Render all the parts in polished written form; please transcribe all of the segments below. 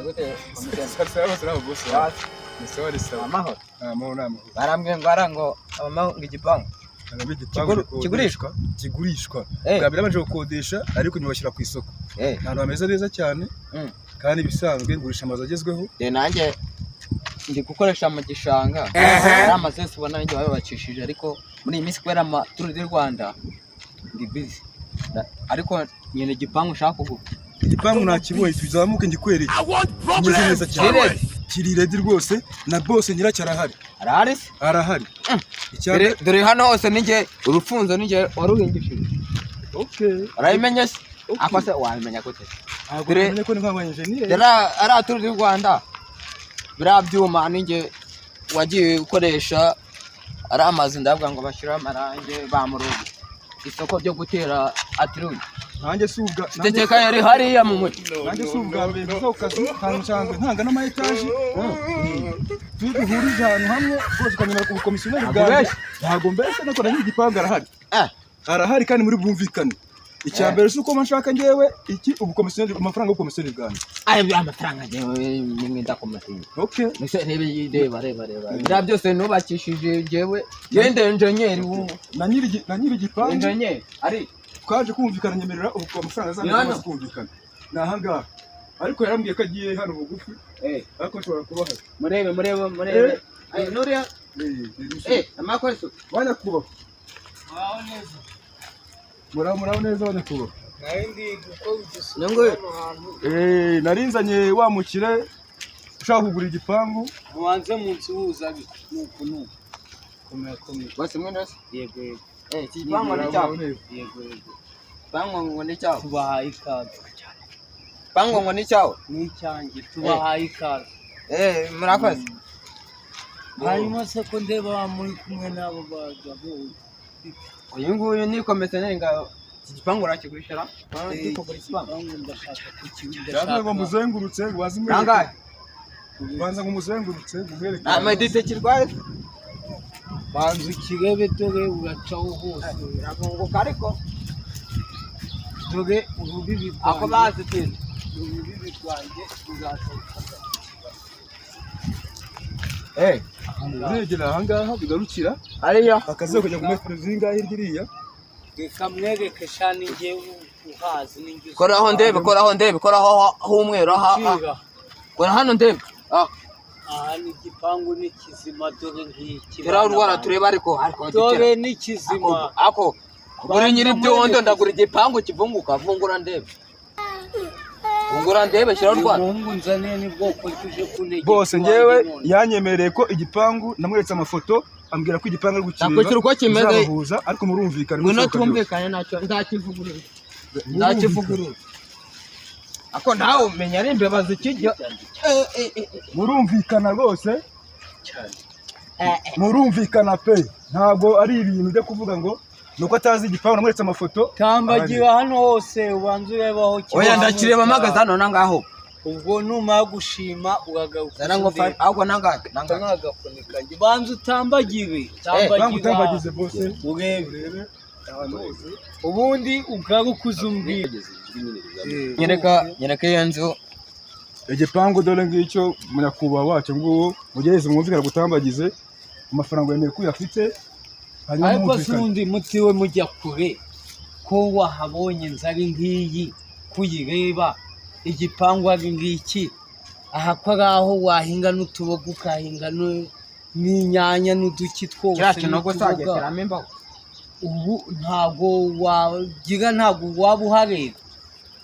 gute Sasa sasa bosi. Ni sorry sawa. amahoro Amahoro. barambwiye ngo arango amahoro igipangu kigurishwa bwa mbere baje gukodesha ariko nyubashyira ku isoko ntabwo bameze neza cyane kandi bisanzwe ngurisha amazu agezweho nanjye ndi gukoresha mu gishanga ari amazu yose ubona nanjye babibakishije ariko muri iyi minsi kubera amaturu y'u Rwanda ndi busy ariko nyine igipangu ushaka kugura igipangu nakibonye tuzamuke ngikwereke kimeze neza cyane kiri ready rwose na boss nyiracyo arahari dore hano hose ninjye urufunzo ninjye waruhingishije urayimenye se akose wamenya gute dore ko ni nk'aba engineer ari aturu y'u Rwanda bira byuma ninjye wagiye ukoresha ari amazi ndavuga ngo bashyira amarange bamurugo isoko ryo gutera atiruye nanjye subwa teteka yari hariya mu muti nanjye subwa mbere zo kazi kancanzwe ntanga n'ama etage duhurije ahantu hamwe rwose ukanyura ku komisiyoneri bwawe ntago mbese nakora nk'igipangu arahari kandi muri bumvikane icya mbere suko mashaka ngewe iki ubukomisiyoneri amafaranga y'ubukomisiyoneri bwanjye amafaranga ngewe nimwe ndakomisiyoneri nise reba bira byose nubakishije ngewe gende engineer na nyiri igipangu engineer ari twaje kumvikana nyemerera ubu amafaranga azamaze kumvikana nahangaha ariko yarambwiye ko agiye hano bugufi ariko nshobora kuba hari murebe nuriya amakoso banya kuba muraho neza banya kuba narinzanye wamukire ushaka kugura igipangu mubanze munsi huza nuko bose mwe nose yego igipangu ni cyawe yego pango ngo ni cyawe tubahaye ikaze pango ngo ni cyawe ni cyanjye tubahaye ikaze murakoze hanyuma se ko ndeba muri kumwe n'abo bagabo uyu nguyu ni komisiyoneri ngaho iki gipangu urakigurishara ndashaka cyangwa ngo muzengurutse wazimwe nangahe banza ngo muzengurutse guhereke amadite kirwaye banza ikirebe dore ugacaho hose iragunguka ariko dore urubibi ako bazitira urubibi rwanjye ruzasohoka uregera ahangaha bigarukira hariya akazi kujya ku metero zingahe hirya reka mwereke shani ngewe uhazi n'ingizo koraho ndebe koraho humwero kora hano ndebe aha ni igipangu ni kizima dore nk'iki turarwara tureba ariko dore ni kizima ako kuri nyiri byondo ndagura igipangu kivunguka vungura ndebe shyira rwara umuhungu nzaniye ni bwoko tuje kunege bose ngewe yanyemereye ko igipangu namweretse amafoto ambwira ko igipangu ari gukireba nakwikira uko kimeze ariko murumvikana ngwino tumvikane nacyo ndakivugurura ako nawe umenya ari imbeba zikijya murumvikana rwose murumvikana pe ntabwo ari ibintu byo kuvuga ngo nuko atazi igipangu namweretse amafoto tambagira hano hose ubanza urebaho oya ndakireba mpagaze hano nangaho ubwo numara gushima uragaruka ahubwo nangahe nagafunika banza utambagire utambagize bose urebe ubundi ugaruka uzumbwira nyereka iyo nzu igipangu dore ngicyo munyakubahwa wacu nguwo mugereze mwumvikana gutambagize amafaranga yemeye ko uyafite ariko sundi mutiwe mujya kure ko wahabonye nzari ngiyi kuyireba igipangu ari ngiki aha ko aho wahinga n'utuboga ukahinga n'inyanya n'uduki twose kiriya kinogo sageteramo imbaho ubu ntabwo waba uhareba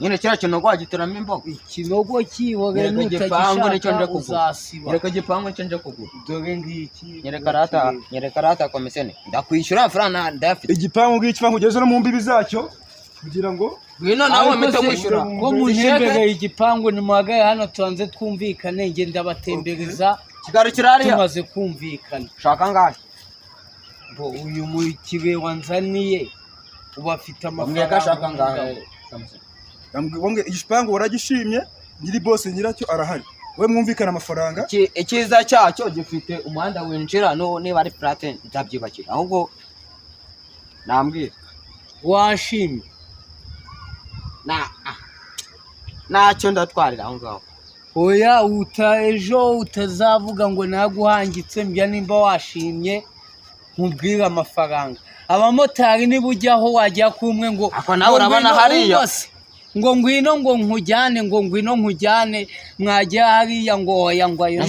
nyine kiriya kinogo wagiteramo imbaho ikinogo kibore n'utagishaka uzasiba nyereka igipangu nicyo nje kugura dore ngiki nyereka rata komisiyoni ndakwishyura amafaranga ndayafite igipangu ngiki ugeze no mu mbibi zacyo kugira ngo ngwino nawe mpite mwishyura ko muhembere igipangu nimuhagaye hano tubanze twumvikane nge ndabatembereza kigarukira hariya tumaze kumvikana shaka ngahe uyu mukire wanzaniye ubafite amafaranga ashaka ngahe igipangu waragishimye nyiri bose nyiracyo arahari we mwumvikana amafaranga icyiza cyacyo gifite umuhanda winjira niba ari plate ndabyibakira ahubwo nambwira washimye ntacyo ndatwarira aho ngaho oya ejo utazavuga ngo naguhangitse mbya nimba washimye nkubwire amafaranga. Abamotari niba ujyaho wajya kumwe ngo ako nawe urabona hariya ngo ngwino ngo nkujyane mwajya hariya ngo oya ngo ayo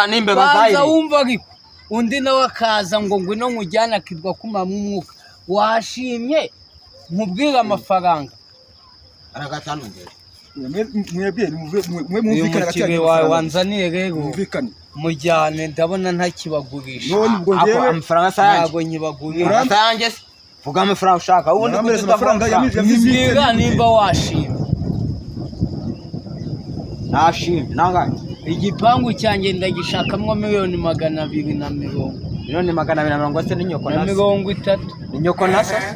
nimbe bazaire wumva ariko undi nawe akaza ngo ngwino nkujyane akidwa kumama umwuka washimye nkubwire amafaranga aragatandukanye mwebwe mwumvikana cyane wanzaniye rero mujyane ndabona ntakibagurisha amafaranga sanjye ntago nyibagurisha sanjye vuga amafaranga ushaka ubundi amafaranga yamizwe nimba washimye nashimye nangaye igipangu cyanjye ndagishakamo 220,000 1,240 se n'inyoko na 30 inyoko nasa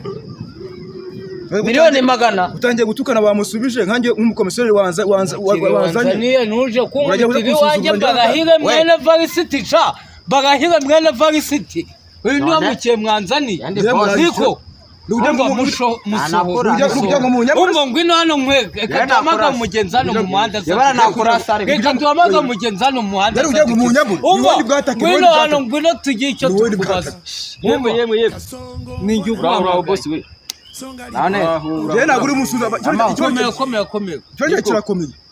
1,000,000 utangiye gutukana bamusubije nkanjye nk'umukomisiyoneri wanzanye nuje kumutiri wanjye bagahire mwene varisiti uyu niwe mukiye mwanzaniye ariko umva ngwino hano mweke reka duhamaga mugenzi hano mu muhanda reka duhamaga mugenzi hano mu muhanda ngwino hano ngwino tugire icyo tukubaza yemwe ninjye ugura bosi we komeye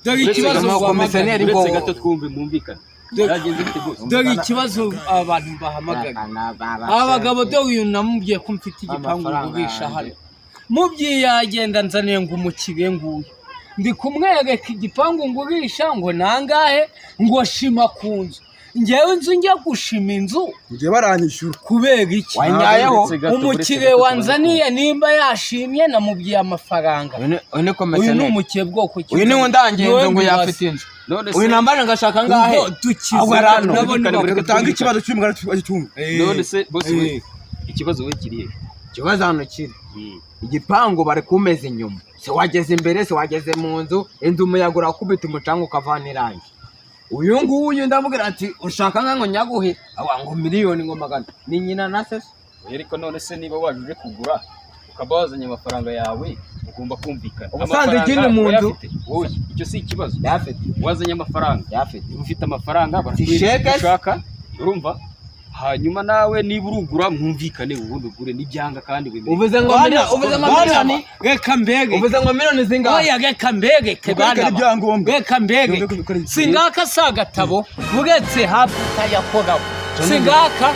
dore ikibazo gato twumve mwumvikana dore ikibazo abantu bahamagara abagabo dore uyu namubwiye ko mfite igipangu ngurisha hano mubyiye yagenda nzaniye ngo umukiriye nguyu ndi kumwereka igipangu ngurisha ngo nangahe ngo shima ku nzu ngewe inzu njya gushima inzu ngiye baranyishyura kubera iki wanyayeho umukiriye wanzaniye nimba yashimye namubwiye amafaranga uyu ni umukiriye bwoko uyu ni ndangiye inzu ngo yafite inzu uyu nambara ngashaka ngahe utanga ikibazo cy'umugara cy'umwe none se bosi we ikibazo we kiriye ikibazo hano kiri igipangu bari kumeza inyuma se wageze imbere se wageze mu nzu inzu umuyaga urakubita umucanga ukavana irangi uyu nguyu ndamubwira ati ushaka nkango nyaguhe ngo 1,000,000 ni nyina na se ariko none se niba wajuje kugura ukaba wazanye amafaranga yawe ugomba kumvikana ubusanzwe ikindi mu nzu oya icyo si ikibazo yafite wazanye amafaranga yafite ufite amafaranga bashaka urumva hanyuma nawe niba urugura mwumvikane ubundi ugure n'ibyanga kandi uvuze ngo miliyoni reka mbege uvuze ngo miliyoni zingahe oya reka mbege kebana reka mbege singaka sagatabo buretse hafi tayakoraho singaka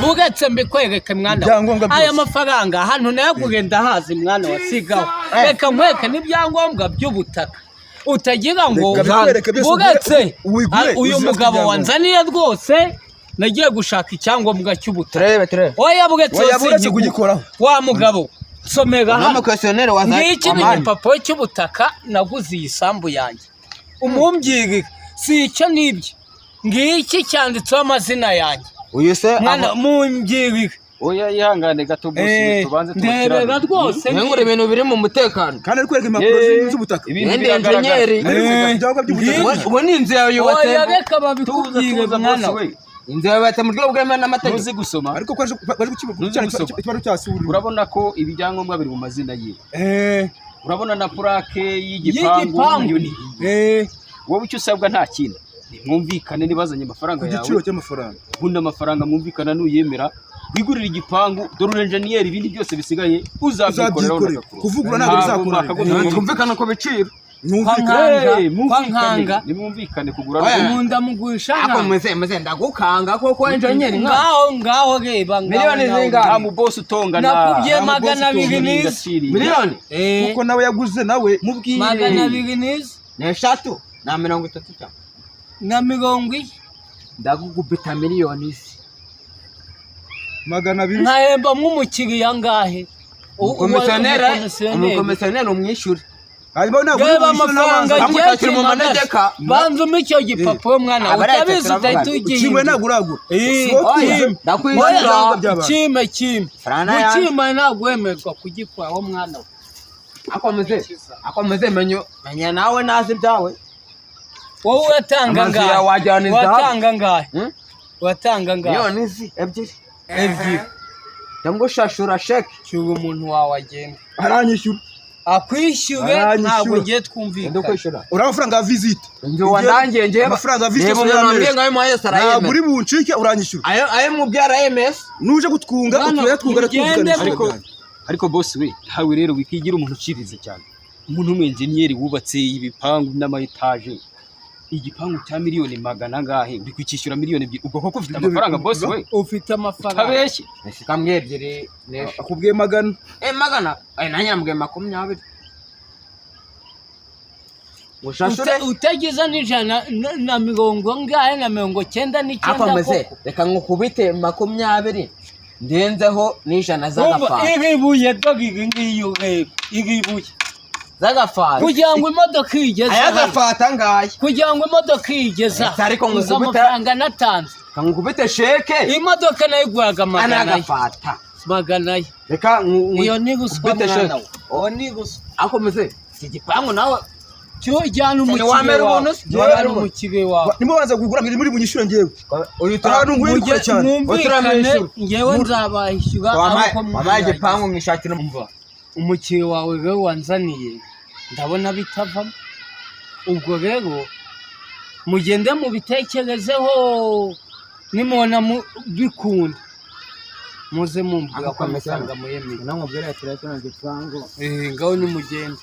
buretse mbikwereke mwana aya mafaranga hano nayo kugenda hazi mwana wasigaho reka nkweke n'ibyangombwa by'ubutaka utagira ngo buretse uyu mugabo wanzaniye rwose nagiye gushaka icyangombwa cy'ubutaka oya buretse kugikoraho wa mugabo somera hano ngiki ni igipapuro cy'ubutaka naguze iyi sambu yanjye umumbyiga si icyo nibyo ngiki cyanditseho amazina yanjye uyu se mwana mumbyiga oya ihangane gato bosi tubanze ndebera rwose ngure ibintu biri mu mutekano kandi ariko impapuro z'ubutaka ibindi engineer ubu ni inzu yawe yubatse oya reka babikubwire mwana inzu yawe mu rwego bwemewe n'amategeko uzi gusoma ariko kwaje ikibazo cyasuri urabona ko ibyangombwa biri mu mazina ye urabona na plaque y'igipangu wowe icyo usabwa nta kintu mwumvikane nibazanye amafaranga yawe igiciro cy'amafaranga ubundi amafaranga mwumvikana nuyemera wigurira igipangu dore engineer ibindi byose bisigaye uzabyikorera kuvugura ntabwo bizakora twumvikana ko biciro kwankanga nimwumvikane kugura umunda mugurisha ako muze ndagukanga koko engineer ngaho reba miliyoni zingahe mu boss utonga nakubye 200 miliyoni kuko nawe yaguze nawe mubwiye 200 n'eshatu na 30 cyangwa na 40 ndagukubita miliyoni 200 nkahemba nk'umukiriya ngahe umukomisiyoneri umwishyure reba amafaranga agiye mu manegeka banzuma icyo gipapuro mwana utabizi utahita kimwe naguragura kime mukima ntabwo wemerwa kugikoraho mwana we akomeze menya nawe nazi ibyawe wowe watanga ngahe miliyoni ebyiri cyangwa ushashura sheke cyuba umuntu wawe agenda aranyishyura akwishyure ntabwo ngiye twumvikana. Uri amafaranga ya visit. Njye wandangiye njye amafaranga ya visit yo ngayo mu yose arayemera. Ntabwo uri buncike uranyishyura. Ayo mu byara MS. Nuje gutwunga utuyatwunga twumvikana. Ariko boss we hawe rero wikigira umuntu ucirize cyane. Umuntu w'engineer wubatse ibipangu n'ama-etage. Igipangu cya miliyoni 100 ngahe uri kwishyura miliyoni 2 ubwo koko ufite amafaranga boss we ufite amafaranga abeshye kamwe ebyiri nesha akubwiye 100 100 nanya mbwiye 20 mushashure utagiza n'ijana na mirongo ngahe na 99 akomeze reka nkukubite 20 ndenzeho n'ijana z'agafa ibibuye dogiga ngiyo igibuye zagafata kugira ngo imodoka igeze ayagafata ngaye kugira ngo imodoka igeze ariko nk'amafaranga natanze nkubite sheke imodoka nayo iguraga magana reka iyo ni guswa mwana o ni guswa akomeze igipangu nawe cyo jyana umukire wawe nimubanza kugura muri bunyishyura ngewe uyu turano ngwikora cyane ngewe nzabahishyura ariko mamaye igipangu ngishakira umva umukire wawe rero wanzaniye ndabona bitavamo ubwo rero mugende mubitekerezeho nimubona bikunda muze mumbwira ko amafaranga muyemeye namubwira ati rero igipangu ngaho nimugende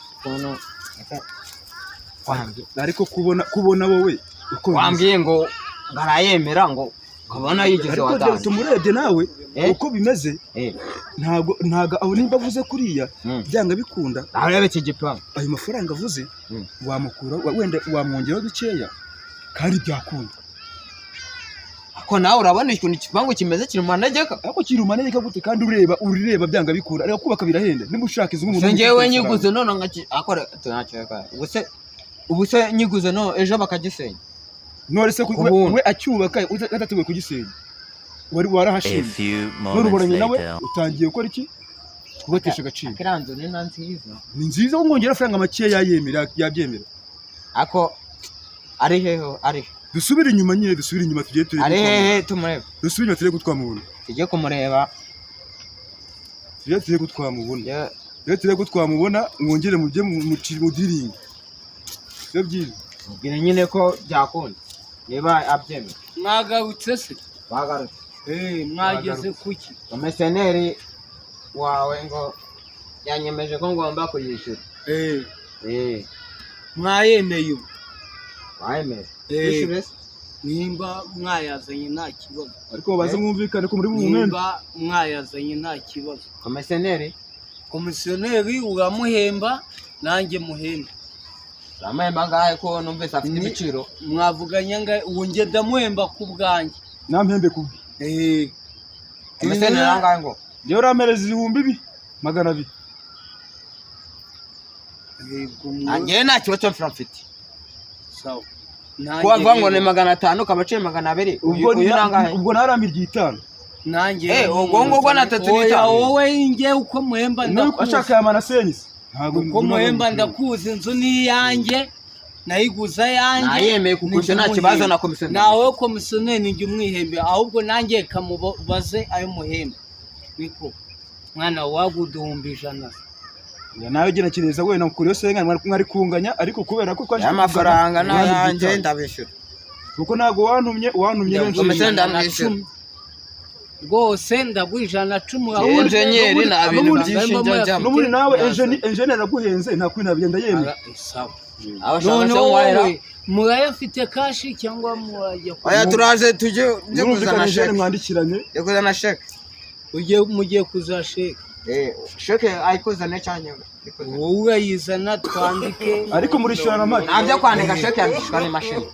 ariko kubona wowe uko wambwiye ngo barayemera ngo kabona yigeze wadanje tumurebye nawe uko bimeze ntago abo nimba avuze kuriya byanga bikunda arebe iki gipangu ayo mafaranga avuze wamukura wenda wamwongeraho dukeya kandi byakunda ako nawe urabona ikintu igipangu kimeze kiri mu manegeka ako kiri mu manegeka gute kandi urireba byanga bikunda ariko kubaka birahenda niba ushaka izo umuntu ngewe nyiguze none akora tunaceka ubuse nyiguze no ejo bakagisenya none se we acyubaka gatatuwe kugisenya wari warahashimye none uboranye nawe utangiye gukora iki kubatesha agaciro kiranzo ni nziza ni nziza ngongera faranga make yabyemera ako ari heho ari dusubire inyuma nyine dusubire inyuma tugiye turi ari hehe tumureba dusubire inyuma turi gutwamubona tujye kumureba turi gutwamubona turi gutwamubona mwongere mujye mu diringi byo byiza ubwira nyine ko byakunda niba abyemera mwagarutse se bagarutse mwageze kuki komisiyoneri wawe ngo yanyemeje ko ngomba kuyishyura mwayemeye ubu wayemeye nimba mwayazanye nta kibazo ariko baze mwumvikane ko muri bumwe nimba mwayazanye nta kibazo komisiyoneri uramuhemba nanjye muhemba ramemba ngahe ko numvise afite ibiciro mwavuganye ngahe wonge ndamuhemba ku bwanjye nampembe ku komisiyoneri ngahe ngo yo ramereza 200 nanjye nta kibazo cyo mfite sawa ko bavuga ngo ni 500 kabaciye 200 uyu nangahe ubwo narambirye 5 nanjye ubwo ngubwo na 3 wowe inge uko muhemba ndakuzi ashaka ya manasenisi ntabwo uko muhemba ndakuzi inzu ni yanjye nayiguza yanjye nayemeye kugusha nta kibazo na komisiyoneri nawe komisiyoneri ngi umwihembe ahubwo nanjye kamubaze ayo muhemba niko mwana waguduhumba 100 nawe gena kireza we nakuriyo senga mwari kunganya ariko kubera ko twaje amafaranga nanjye ndabishyura kuko nago wantumye benshi ndamwishyura rwose ndagwijana 10 ahubwo engineer na bintu byinshi njya no muri nawe engineer naguhenze nta kwina bigenda yemera sawa abashaka murayafite kashi cyangwa murajya aya turaje tujye kuzana sheke mwandikiranye kuzana sheke mugiye kuzasheke sheke ayikuzane cyane wowe yizana twandike ariko muri shora make nabyo kwandika sheke yandikishwa n'imashini